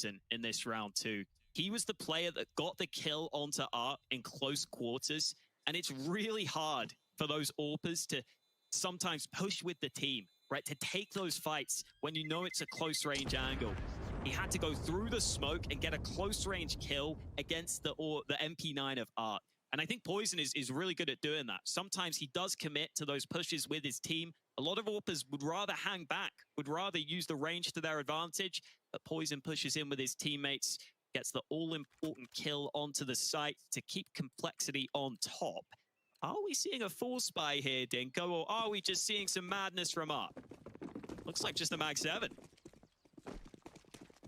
in this round too. He was the player that got the kill onto Art in close quarters, and it's really hard for those AWPers to sometimes push with the team, right? To take those fights when you know it's a close range angle. He had to go through the smoke and get a close range kill against the MP9 of Art. And I think Poison is really good at doing that. Sometimes he does commit to those pushes with his team. A lot of AWPers would rather hang back, would rather use the range to their advantage, but Poison pushes in with his teammates, gets the all-important kill onto the site to keep Complexity on top. Are we seeing a full spy here, Dinko, or are we just seeing some madness from Art? Looks like just a Mag 7.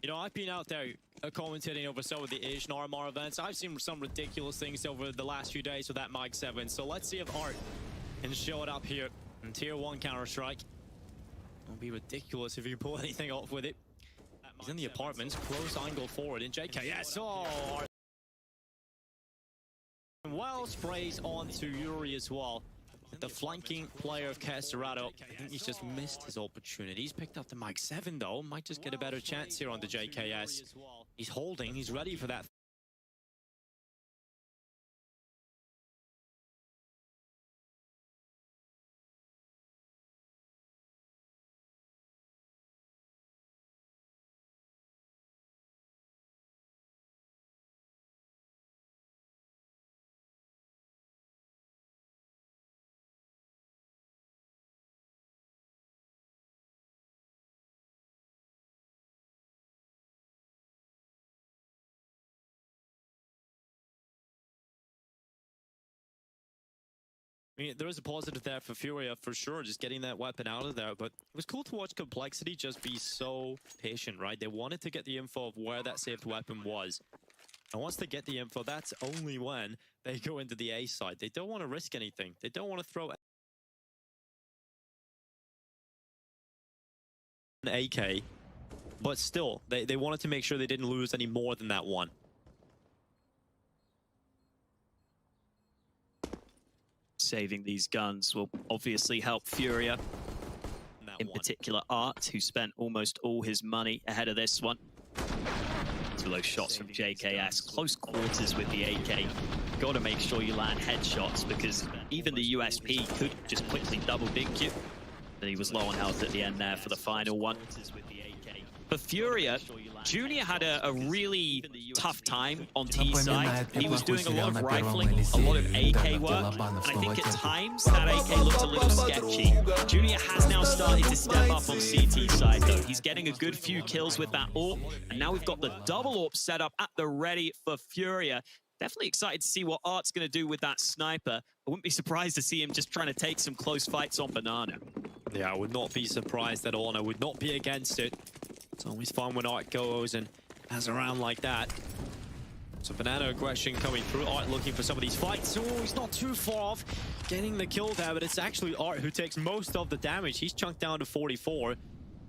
You know, I've been out there commentating over some of the Asian RMR events. I've seen some ridiculous things over the last few days with that Mag 7. So let's see if Art can show it up here in Tier 1 Counter-Strike. It'll be ridiculous if you pull anything off with it. He's in the apartments, close angle forward in JKS. Oh, well, sprays onto Yuri as well. The flanking player of Casterado, I think he's just missed his opportunity. He's picked up the Mag 7 though, might just get a better chance here on the JKS. He's holding, he's ready for that. I mean, there is a positive there for Furia, for sure, just getting that weapon out of there. But it was cool to watch Complexity just be so patient, right? They wanted to get the info of where that saved weapon was. And once they get the info, that's only when they go into the A side. They don't want to risk anything. They don't want to throw an AK. But still, they wanted to make sure they didn't lose any more than that one. Saving these guns will obviously help Furia. In particular, Art, who spent almost all his money ahead of this one. So those shots from JKS, close quarters with the AK. Got to make sure you land headshots because even the USP could just quickly double dink you. But he was low on health at the end there for the final one. For Furia, Junior had a really tough time on T side. He was doing a lot of rifling, a lot of AK work, and I think at times that AK looked a little sketchy. Junior has now started to step up on CT side though. He's getting a good few kills with that AWP, and now we've got the double AWP set up at the ready for Furia. Definitely excited to see what Art's going to do with that sniper. I wouldn't be surprised to see him just trying to take some close fights on Banana. Yeah, I would not be surprised at all, and I would not be against it. It's always fun when Art goes and has a round like that. So Banana aggression coming through. Art looking for some of these fights. Oh, he's not too far off getting the kill there, but it's actually Art who takes most of the damage. He's chunked down to 44.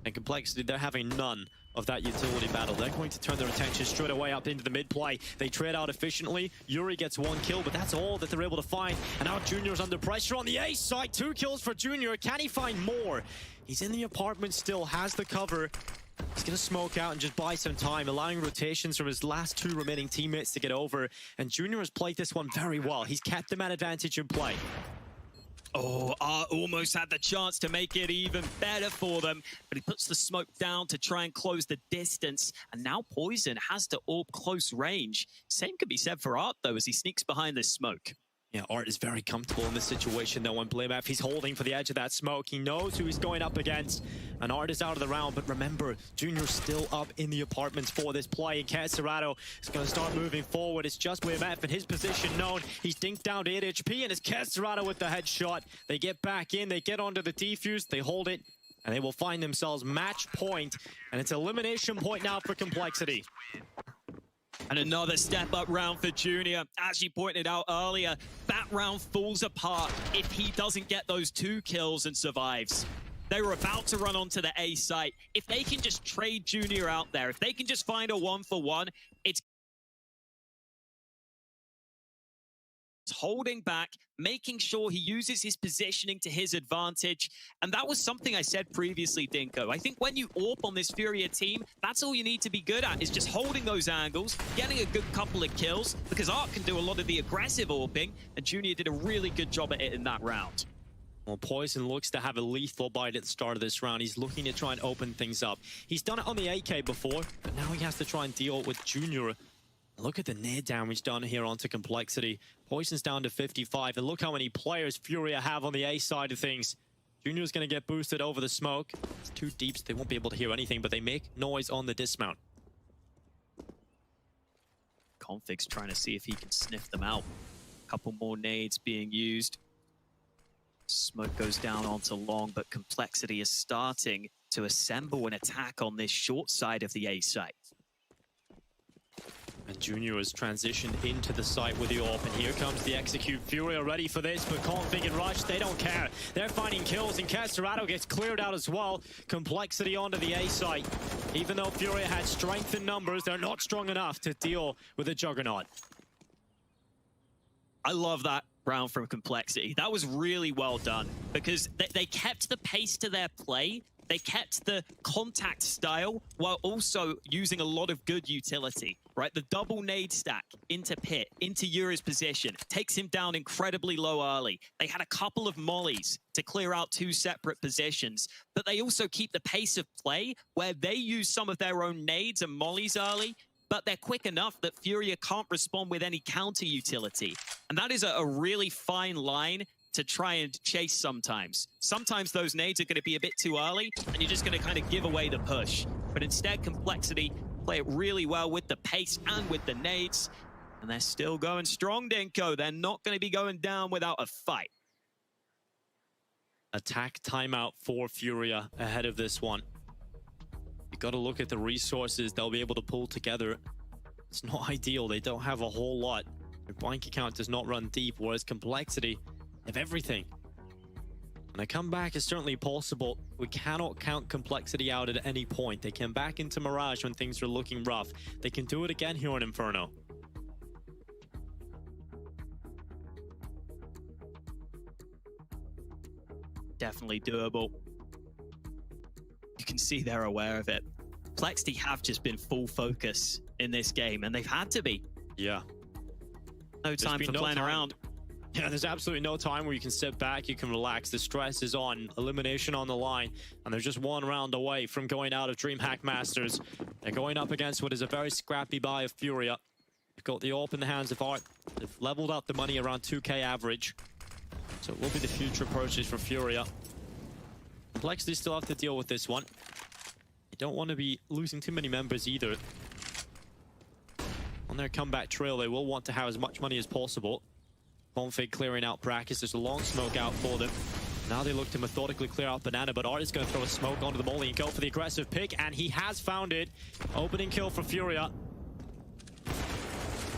And Complexity, they're having none of that utility battle. They're going to turn their attention straight away up into the mid play. They trade out efficiently. Yuri gets one kill, but that's all that they're able to find. And now Junior's under pressure on the A side. 2 kills for Junior. Can he find more? He's in the apartment still, has the cover. He's going to smoke out and just buy some time, allowing rotations from his last 2 remaining teammates to get over. And Junior has played this one very well. He's kept the man advantage in play. Oh, Art almost had the chance to make it even better for them, but he puts the smoke down to try and close the distance. And now Poison has to AWP close range. Same could be said for Art, though, as he sneaks behind this smoke. Yeah, Art is very comfortable in this situation, though, on Blamef. He's holding for the edge of that smoke. He knows who he's going up against. And Art is out of the round, but remember, Junior's still up in the apartments for this play. And Casterado is going to start moving forward. It's just Blamef in his position known. He's dinked down to 8 HP, and it's Casterado with the headshot. They get back in, they get onto the defuse, they hold it, and they will find themselves match point. And it's elimination point now for Complexity. And another step-up round for Junior. As you pointed out earlier, that round falls apart if he doesn't get those 2 kills and survives. They were about to run onto the A site. If they can just trade Junior out there, if they can just find a 1-for-1, it's holding back, making sure he uses his positioning to his advantage. And that was something I said previously, Dinko. I think when you AWP on this Furia team, that's all you need to be good at, is just holding those angles, getting a good couple of kills, because Art can do a lot of the aggressive AWPing, and Junior did a really good job at it in that round. Well, Poison looks to have a lethal bite at the start of this round. He's looking to try and open things up. He's done it on the AK before, but now he has to try and deal with Junior. Look at the nade damage done here onto Complexity. Poison's down to 55, and look how many players Furia have on the A side of things. Junior's going to get boosted over the smoke. It's too deep, so they won't be able to hear anything, but they make noise on the dismount. Config's trying to see if he can sniff them out. A couple more nades being used. Smoke goes down onto long, but Complexity is starting to assemble an attack on this short side of the A site. And Junior has transitioned into the site with the AWP, and here comes the execute. Furia ready for this, but Config and Rush, they don't care. They're finding kills, and Casterado gets cleared out as well. Complexity onto the A site. Even though Furia had strength in numbers, they're not strong enough to deal with a Juggernaut. I love that round from Complexity. That was really well done, because they kept the pace to their play. They kept the contact style while also using a lot of good utility, right? The double nade stack into Pit, into Yura's position, takes him down incredibly low early. They had a couple of mollies to clear out two separate positions, but they also keep the pace of play where they use some of their own nades and mollies early, but they're quick enough that Furia can't respond with any counter utility. And that is a really fine line to try and chase sometimes. Sometimes those nades are going to be a bit too early, and you're just going to kind of give away the push. But instead, Complexity play it really well with the pace and with the nades. And they're still going strong, Dinko. They're not going to be going down without a fight. Attack timeout for Furia ahead of this one. You got to look at the resources they'll be able to pull together. It's not ideal. They don't have a whole lot. Their bank account does not run deep, whereas Complexity have everything. And a comeback is certainly possible. We cannot count Complexity out at any point. They come back into Mirage when things are looking rough. They can do it again here in Inferno. Definitely doable. You can see they're aware of it. Complexity have just been full focus in this game, and they've had to be. Yeah. No time for playing around. Yeah, there's absolutely no time where you can sit back, you can relax. The stress is on, elimination on the line, and they're just one round away from going out of DreamHack Masters. They're going up against what is a very scrappy buy of Furia. They've got the AWP in the hands of Art. They've leveled up the money around 2k average. So it will be the future purchase for Furia. Complexity still have to deal with this one. They don't want to be losing too many members either. On their comeback trail, they will want to have as much money as possible. Config clearing out Brackus. There's a long smoke out for them. Now they look to methodically clear out Banana, but Art is going to throw a smoke onto the molly and go for the aggressive pick, and he has found it. Opening kill for Furia.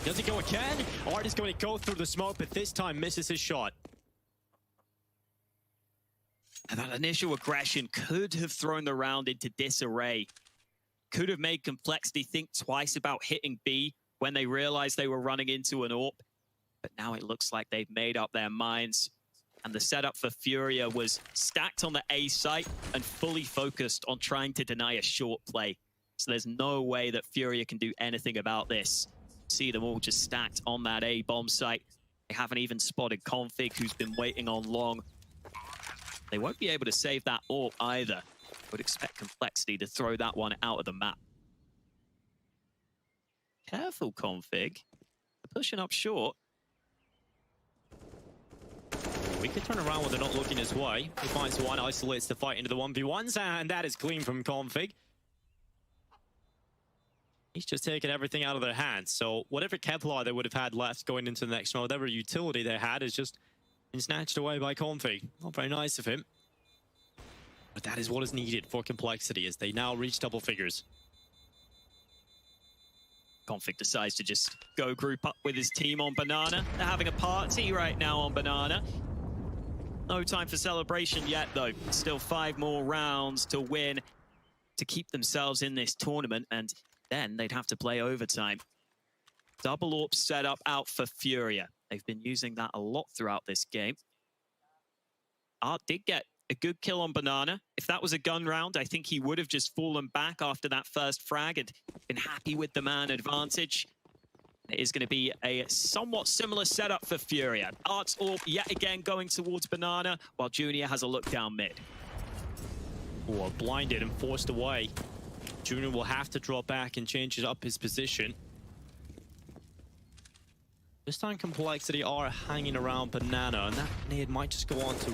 Does he go again? Art is going to go through the smoke, but this time misses his shot. And that initial aggression could have thrown the round into disarray. Could have made Complexity think twice about hitting B when they realized they were running into an AWP. But now it looks like they've made up their minds. And the setup for Furia was stacked on the A site and fully focused on trying to deny a short play. So there's no way that Furia can do anything about this. See them all just stacked on that A bomb site. They haven't even spotted Config, who's been waiting on long. They won't be able to save that AWP either. Would expect Complexity to throw that one out of the map. Careful, Config. They're pushing up short. We could turn around when they're not looking his way. He finds one, isolates the fight into the 1v1s, and that is clean from Config. He's just taken everything out of their hands. So whatever Kevlar they would have had left going into the next round, whatever utility they had is just been snatched away by Config. Not very nice of him. But that is what is needed for Complexity as they now reach double figures. Config decides to just go group up with his team on Banana. They're having a party right now on Banana. No time for celebration yet, though. Still 5 more rounds to win to keep themselves in this tournament, and then they'd have to play overtime. Double AWP setup out for Furia. They've been using that a lot throughout this game. Art did get a good kill on Banana. If that was a gun round, I think he would have just fallen back after that first frag and been happy with the man advantage. It is going to be a somewhat similar setup for Furia. Art's orb yet again going towards Banana, while Junior has a look down mid. Oh, blinded and forced away. Junior will have to drop back and change up his position. This time Complexity are hanging around Banana, and that nade might just go on to...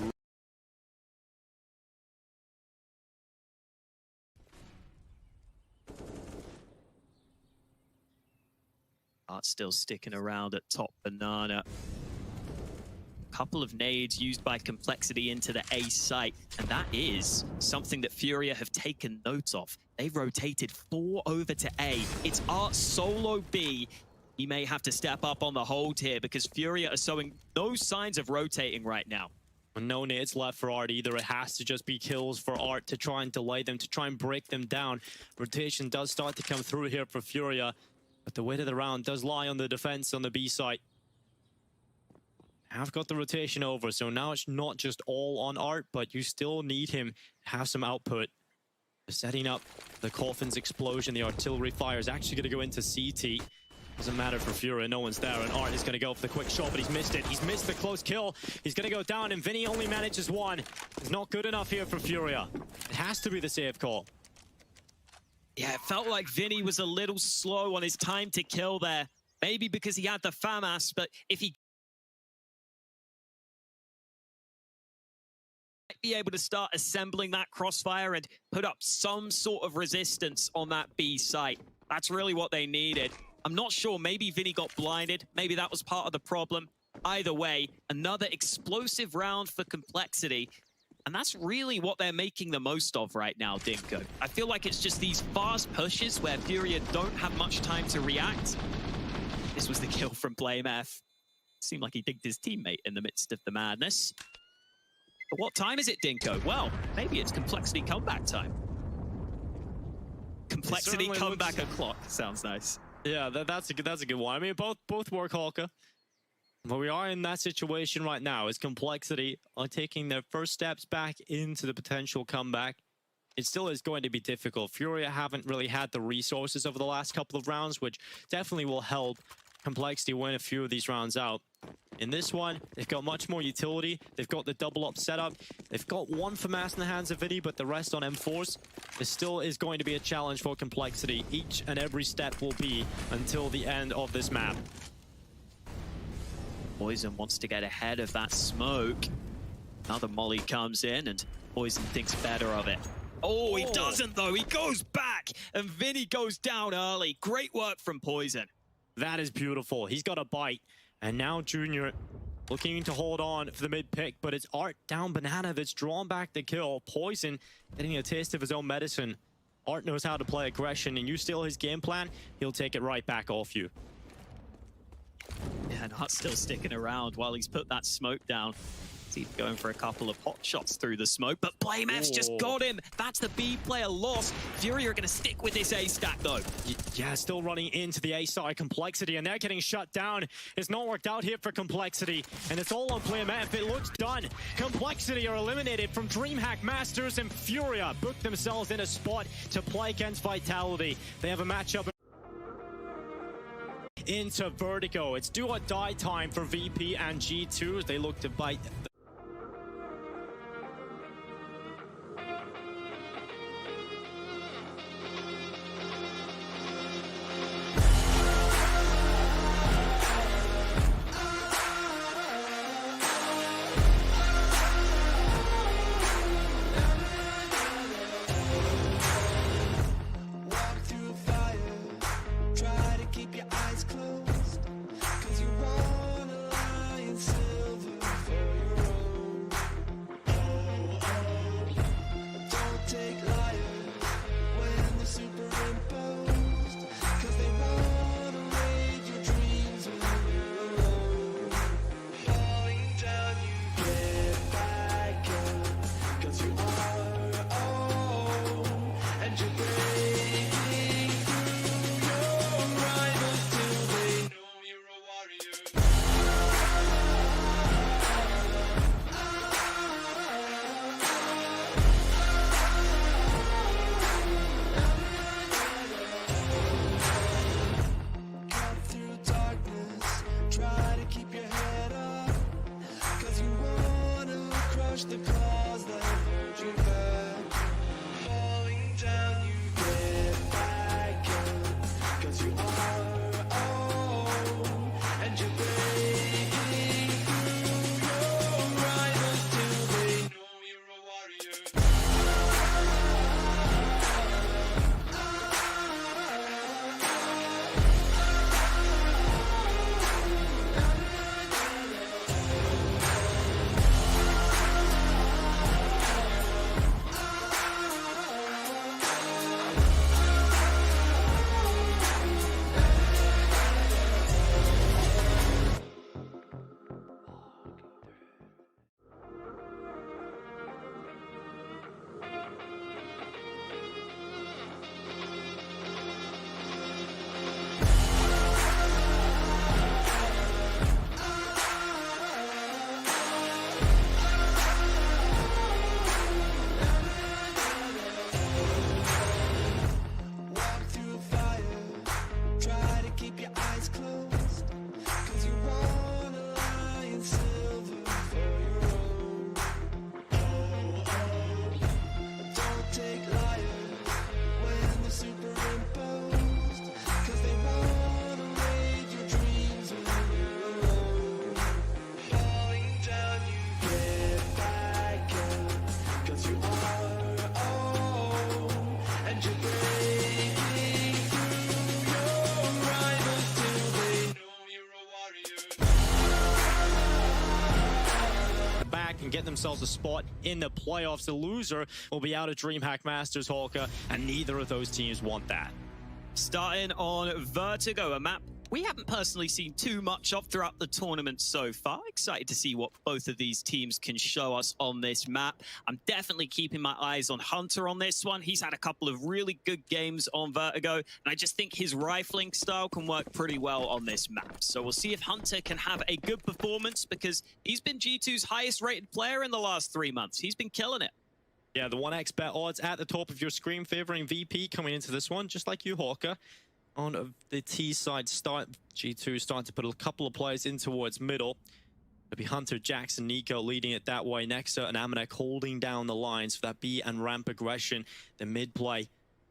Art still sticking around at top Banana. Couple of nades used by Complexity into the A site, and that is something that Furia have taken note of. They've rotated 4 over to A. It's Art solo B. He may have to step up on the hold here because Furia are showing no signs of rotating right now. No nades left for Art either. It has to just be kills for Art to try and delay them, to try and break them down. Rotation does start to come through here for Furia, but the weight of the round does lie on the defense on the B site. Have got the rotation over, so now it's not just all on Art, but you still need him to have some output. Setting up the Coffin's explosion, the artillery fire is actually going to go into CT. Doesn't matter for Furia, no one's there, and Art is going to go for the quick shot, but he's missed it. He's missed the close kill. He's going to go down, and Vinny only manages one. It's not good enough here for Furia. It has to be the safe call. Yeah, it felt like Vinny was a little slow on his time to kill there. Maybe because he had the FAMAS, but if he might be able to start assembling that crossfire and put up some sort of resistance on that B site. That's really what they needed. I'm not sure, maybe Vinny got blinded. Maybe that was part of the problem. Either way, another explosive round for Complexity. And that's really what they're making the most of right now, Dinko. I feel like it's just these fast pushes where Furia don't have much time to react. This was the kill from Blame F. Seemed like he digged his teammate in the midst of the madness. But what time is it, Dinko? Well, maybe it's Complexity comeback time. Complexity comeback o'clock. Sounds nice. Yeah, that's a good one. I mean, both work, Halka. But we are in that situation right now as Complexity are taking their first steps back into the potential comeback. It still is going to be difficult. Furia haven't really had the resources over the last couple of rounds, which definitely will help Complexity win a few of these rounds out. In this one, they've got much more utility. They've got the double up setup. They've got one FAMAS in the hands of Vinny, but the rest on M4s. This still is going to be a challenge for Complexity. Each and every step will be until the end of this map. Poison wants to get ahead of that smoke. Another molly comes in and Poison thinks better of it. Oh, he doesn't though. He goes back and Vinny goes down early. Great work from Poison. That is beautiful. He's got a bite. And now Junior looking to hold on for the mid pick, but it's Art down Banana that's drawn back the kill. Poison getting a taste of his own medicine. Art knows how to play aggression, and you steal his game plan, he'll take it right back off you. Yeah, and Art's still sticking around while he's put that smoke down. He's going for a couple of hot shots through the smoke, but Blame F's just got him. That's the B player lost. Furia are going to stick with this A stack though. Yeah, still running into the A side Complexity, and they're getting shut down. It's not worked out here for Complexity, and it's all on Blame F. It looks done. Complexity are eliminated from DreamHack Masters, and Furia booked themselves in a spot to play against Vitality. They have a matchup into Vertigo. It's do or die time for VP and G2 as they look to bite. push the claws that hold you back. Falling down, you get back up. 'Cause you are own, and you're breaking through your rivals till they know you're a warrior. And get themselves a spot in the playoffs. The loser will be out of DreamHack Masters, Hawker, and neither of those teams want that. Starting on Vertigo, a map we haven't personally seen too much of throughout the tournament so far. Excited to see what both of these teams can show us on this map. I'm definitely keeping my eyes on Hunter on this one. He's had a couple of really good games on Vertigo, and I just think his rifling style can work pretty well on this map. So we'll see if Hunter can have a good performance, because he's been G2's highest rated player in the last 3 months. He's been killing it. Yeah, the 1x bet odds at the top of your screen favoring VP coming into this one, just like you, Hawker. On the T side, G2 starting to put a couple of players in towards middle. It'll be Hunter, Jackson, Nico leading it that way. Nexa and Amanek holding down the lines for that B and ramp aggression. The mid play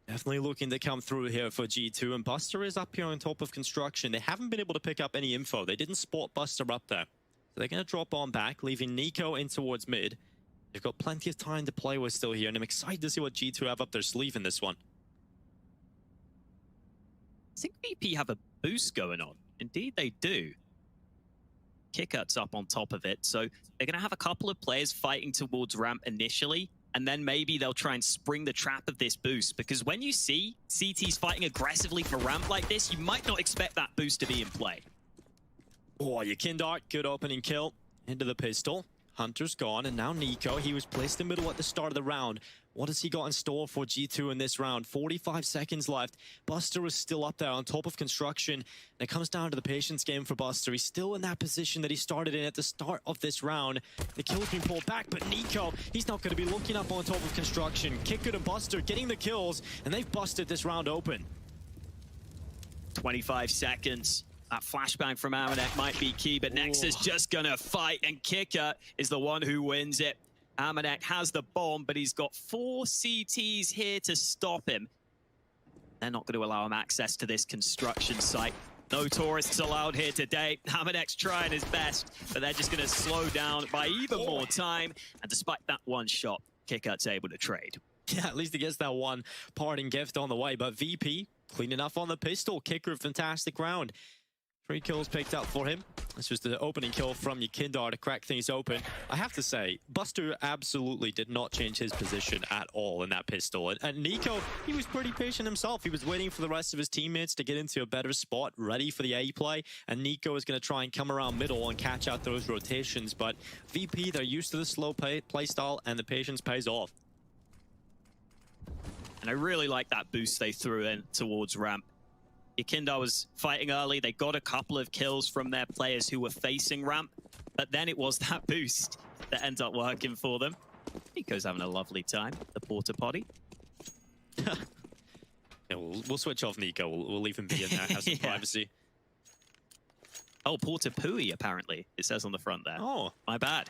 definitely looking to come through here for G2. And Buster is up here on top of construction. They haven't been able to pick up any info. They didn't spot Buster up there. So they're going to drop on back, leaving Nico in towards mid. They've got plenty of time to play with still here, and I'm excited to see what G2 have up their sleeve in this one. I think VP have a boost going on. Indeed, they do. Kickert's up on top of it, so they're going to have a couple of players fighting towards ramp initially, and then maybe they'll try and spring the trap of this boost, because when you see CTs fighting aggressively for ramp like this, you might not expect that boost to be in play. Oh, Yakindart, good opening kill into the pistol. Hunter's gone, and now Nico. He was placed in the middle at the start of the round. What has he got in store for G2 in this round? 45 seconds left. Buster is still up there on top of construction. And it comes down to the patience game for Buster. He's still in that position that he started in at the start of this round. The kill's been pulled back, but Nico, he's not going to be looking up on top of construction. Kicker and Buster getting the kills, and they've busted this round open. 25 seconds. That flashbang from Amanek might be key, but Nexa's just gonna fight, and Kicker is the one who wins it. Amanek has the bomb, but he's got 4 CTs here to stop him. They're not going to allow him access to this construction site. No tourists allowed here today. Amanek's trying his best, but they're just going to slow down by even more time. And despite that one shot, Kickert's able to trade. Yeah, at least he gets that one parting gift on the way. But VP, clean enough on the pistol. Kicker, fantastic round. 3 kills picked up for him. This was the opening kill from Yakindar to crack things open. I have to say, Buster absolutely did not change his position at all in that pistol. And Nico, he was pretty patient himself. He was waiting for the rest of his teammates to get into a better spot, ready for the A play. And Nico is going to try and come around middle and catch out those rotations. But VP, they're used to the slow play style, and the patience pays off. And I really like that boost they threw in towards ramp. Yakindar was fighting early. They got a couple of kills from their players who were facing ramp, but then it was that boost that ends up working for them. Nico's having a lovely time, the porta potty. Yeah, we'll switch off Nico. We'll leave him be in there, have some privacy. Oh, porta pooey, apparently, it says on the front there. Oh. My bad.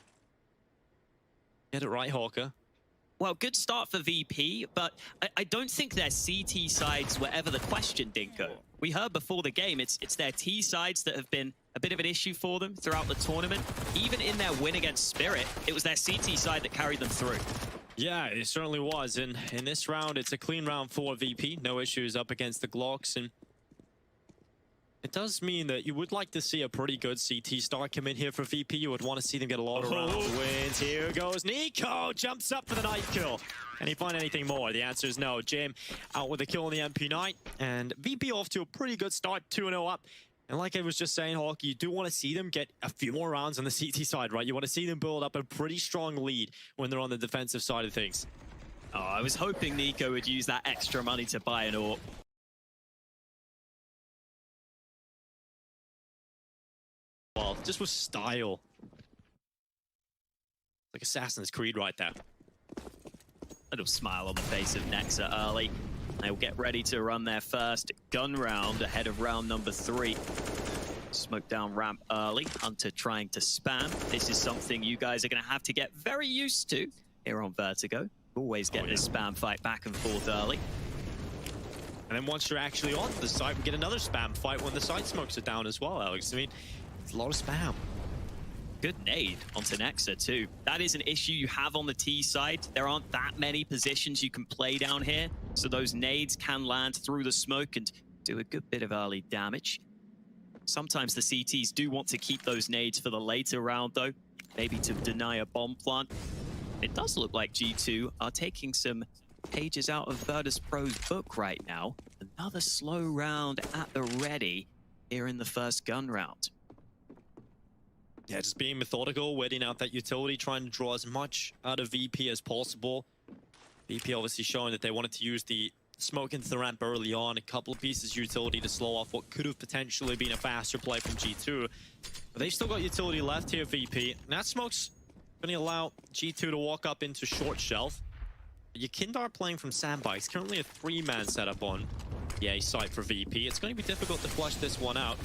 Get it right, Hawker. Well, good start for VP, but I don't think their CT sides were ever the question, Dinko. We heard before the game, it's their T sides that have been a bit of an issue for them throughout the tournament. Even in their win against Spirit, it was their CT side that carried them through. Yeah, it certainly was. And in this round, it's a clean round for VP. No issues up against the Glocks. And it does mean that you would like to see a pretty good CT start come in here for VP. You would want to see them get a lot of round wins. Here goes Nico. Jumps up for the night kill. Can he find anything more? The answer is no. Jim out with a kill on the MP9. And VP off to a pretty good start, 2-0 up. And like I was just saying, Hawk, you do want to see them get a few more rounds on the CT side, right? You want to see them build up a pretty strong lead when they're on the defensive side of things. Oh, I was hoping Nico would use that extra money to buy an AWP. Well, just with style. Like Assassin's Creed right there. Little smile on the face of Nexa early. They'll get ready to run their first gun round ahead of round number 3. Smoke down ramp early. Hunter trying to spam. This is something you guys are going to have to get very used to here on Vertigo. Always get this spam fight back and forth early. And then once you're actually on the site, we get another spam fight when the site smokes are down as well, Alex. I mean, it's a lot of spam. Good nade onto Nexa too. That is an issue you have on the T side. There aren't that many positions you can play down here, so those nades can land through the smoke and do a good bit of early damage. Sometimes the CTs do want to keep those nades for the later round though, maybe to deny a bomb plant. It does look like G2 are taking some pages out of Virtus Pro's book right now. Another slow round at the ready here in the first gun round. Yeah, just being methodical, waiting out that utility, trying to draw as much out of VP as possible. VP obviously showing that they wanted to use the smoke into the ramp early on, a couple of pieces of utility to slow off what could have potentially been a faster play from G2. But they've still got utility left here, VP. And that smoke's going to allow G2 to walk up into short shelf. Yakindar playing from Sandbikes, currently a 3-man setup on the A site for VP. It's going to be difficult to flush this one out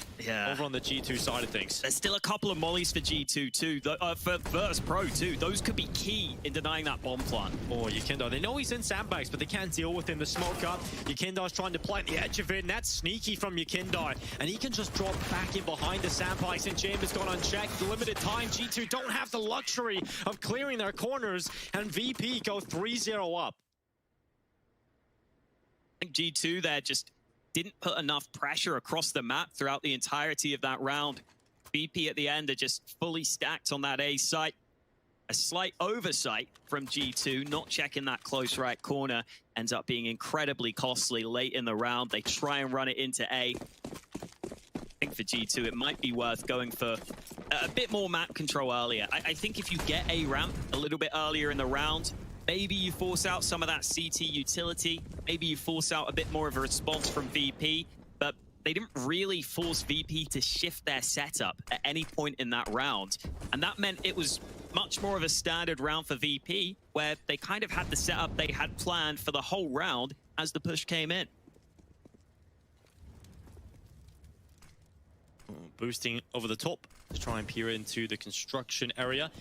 over on the G2 side of things. There's still a couple of mollies for G2 too, for Virtus Pro too. Those could be key in denying that bomb plant. Oh, Yakindar, they know he's in Sandbags, but they can't deal with him. The smoke up, Yakindar's trying to plant the edge of it, and that's sneaky from Yakindar. And he can just drop back in behind the Sandbags, and James gone unchecked. Limited time, G2 don't have the luxury of clearing their corners, and VP go 3-0 up. I think G2 there just didn't put enough pressure across the map throughout the entirety of that round. VP at the end are just fully stacked on that A site. A slight oversight from G2, not checking that close right corner, ends up being incredibly costly late in the round. They try and run it into A. I think for G2, it might be worth going for a bit more map control earlier. I think if you get A ramp a little bit earlier in the round, maybe you force out some of that CT utility. Maybe you force out a bit more of a response from VP. But they didn't really force VP to shift their setup at any point in that round. And that meant it was much more of a standard round for VP, where they kind of had the setup they had planned for the whole round as the push came in. Boosting over the top to try and peer into the construction area.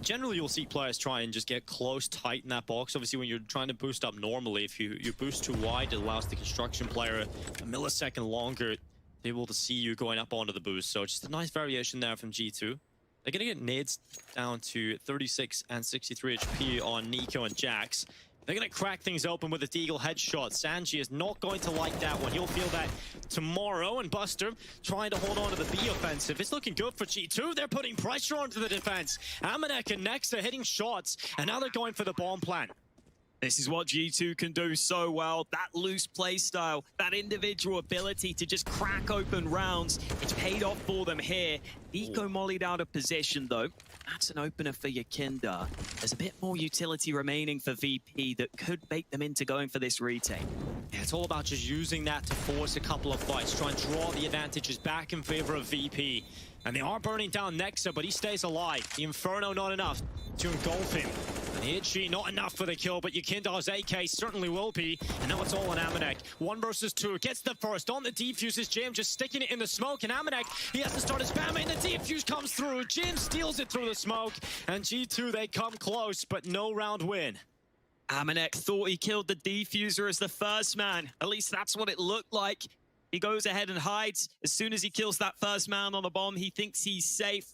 Generally, you'll see players try and just get close, tight in that box. Obviously, when you're trying to boost up normally, if you boost too wide, it allows the construction player a millisecond longer to be able to see you going up onto the boost. So just a nice variation there from G2. They're going to get nades down to 36 and 63 HP on Nico and Jax. They're going to crack things open with a Deagle headshot. Sanji is not going to like that one. He'll feel that tomorrow. And Buster trying to hold on to the B offensive. It's looking good for G2. They're putting pressure onto the defense. Amanek and Nexa hitting shots. And now they're going for the bomb plant. This is what G2 can do so well. That loose play style, that individual ability to just crack open rounds. It's paid off for them here. Nico mollied out of position though. That's an opener for Yakindar. There's a bit more utility remaining for VP that could bait them into going for this retake. Yeah, it's all about just using that to force a couple of fights, try and draw the advantages back in favor of VP. And they are burning down Nexa, but he stays alive. The Inferno not enough to engulf him. Itchy, not enough for the kill, but Yukindar's AK certainly will be. And now it's all on Amanek. 1 versus 2. Gets the first on the defuses. Jim just sticking it in the smoke. And Amanek, he has to start his spam. And the defuse comes through. Jim steals it through the smoke. And G2, they come close, but no round win. Amanek thought he killed the defuser as the first man. At least that's what it looked like. He goes ahead and hides. As soon as he kills that first man on the bomb, he thinks he's safe.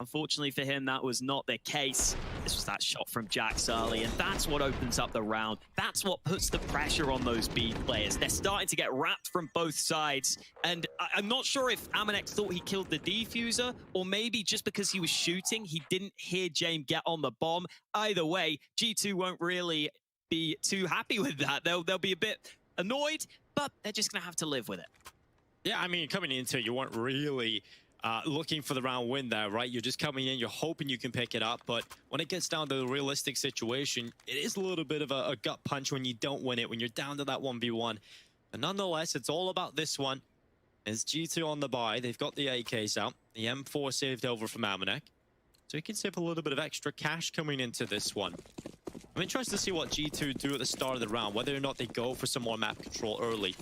Unfortunately for him, that was not the case. This was that shot from Jax early, and that's what opens up the round. That's what puts the pressure on those B players. They're starting to get wrapped from both sides, and I'm not sure if Amanek thought he killed the defuser, or maybe just because he was shooting, he didn't hear James get on the bomb. Either way, G2 won't really be too happy with that. They'll be a bit annoyed, but they're just going to have to live with it. Yeah, I mean, coming into it, you weren't really looking for the round win there, right? You're just coming in, you're hoping you can pick it up, but when it gets down to the realistic situation, it is a little bit of a gut punch when you don't win it, when you're down to that 1v1. But nonetheless, it's all about this one. As G2 on the buy, they've got the AKs out, the M4 saved over from Amanek, so you can save a little bit of extra cash coming into this one. I'm interested to see what G2 do at the start of the round, whether or not they go for some more map control early.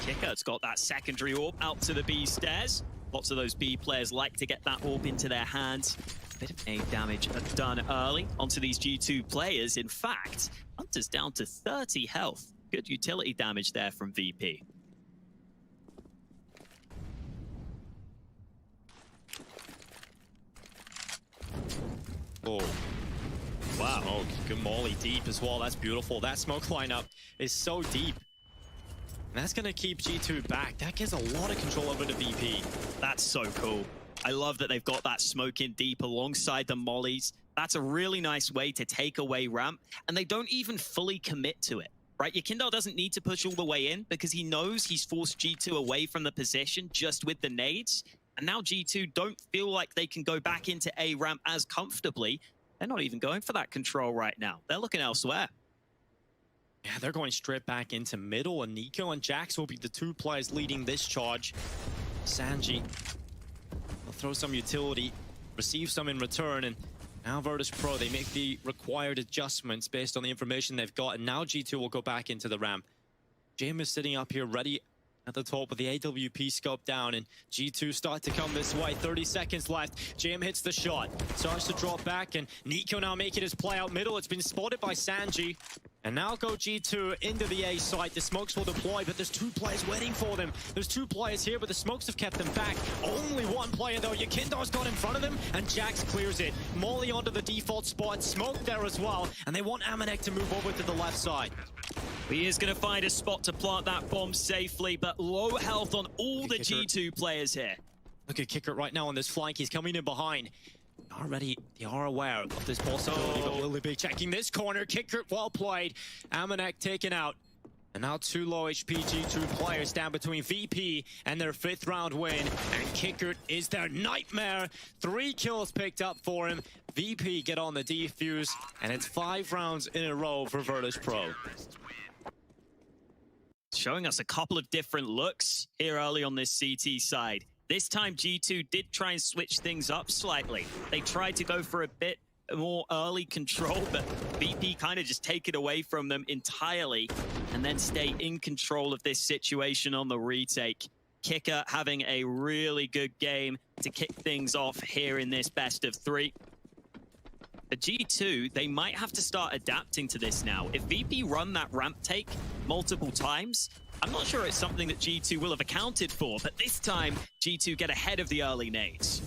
Kicker's got that secondary orb out to the B stairs. Lots of those B players like to get that orb into their hands. A bit of aim damage done early onto these G2 players. In fact, Hunter's down to 30 health. Good utility damage there from VP. Oh, wow. Smoke. Good molly deep as well. That's beautiful. That smoke lineup is so deep. And that's going to keep G2 back. That gives a lot of control over the VP. That's so cool. I love that they've got that smoke in deep alongside the mollies. That's a really nice way to take away ramp, and they don't even fully commit to it, right? Yukindar doesn't need to push all the way in because he knows he's forced G2 away from the position just with the nades. And now G2 don't feel like they can go back into A ramp as comfortably. They're not even going for that control right now. They're looking elsewhere. Yeah, they're going straight back into middle, and Nico and Jax will be the 2 players leading this charge. Sanji will throw some utility, receive some in return, and now Virtus Pro, they make the required adjustments based on the information they've got, and now G2 will go back into the ramp. Jim is sitting up here ready at the top with the AWP scope down, and G2 start to come this way. 30 seconds left. Jim hits the shot, starts to drop back, and Nico now making his play out middle. It's been spotted by Sanji. And now go G2 into the A site. The smokes will deploy, but there's 2 players waiting for them. There's 2 players here, but the smokes have kept them back. Only 1 player though. Yukindar's got in front of him, and Jax clears it. Molly onto the default spot. Smoke there as well, and they want Amanek to move over to the left side. He is going to find a spot to plant that bomb safely, but low health on all the G2 players here. Look at Kicker right now on this flank. He's coming in behind. Already, they are aware of this possibility, but will they be checking this corner? Kicker, well played. Amanek taken out. And now 2 low HP G2 players down between VP and their 5th round win. And Kicker is their nightmare. 3 kills picked up for him. VP get on the defuse, and it's 5 rounds in a row for Virtus Pro. Showing us a couple of different looks here early on this CT side. This time G2 did try and switch things up slightly. They tried to go for a bit more early control, but VP kind of just take it away from them entirely and then stay in control of this situation on the retake. Kicker having a really good game to kick things off here in this best of 3. The G2, they might have to start adapting to this now. If VP run that ramp take multiple times, I'm not sure it's something that G2 will have accounted for, but this time G2 get ahead of the early nades.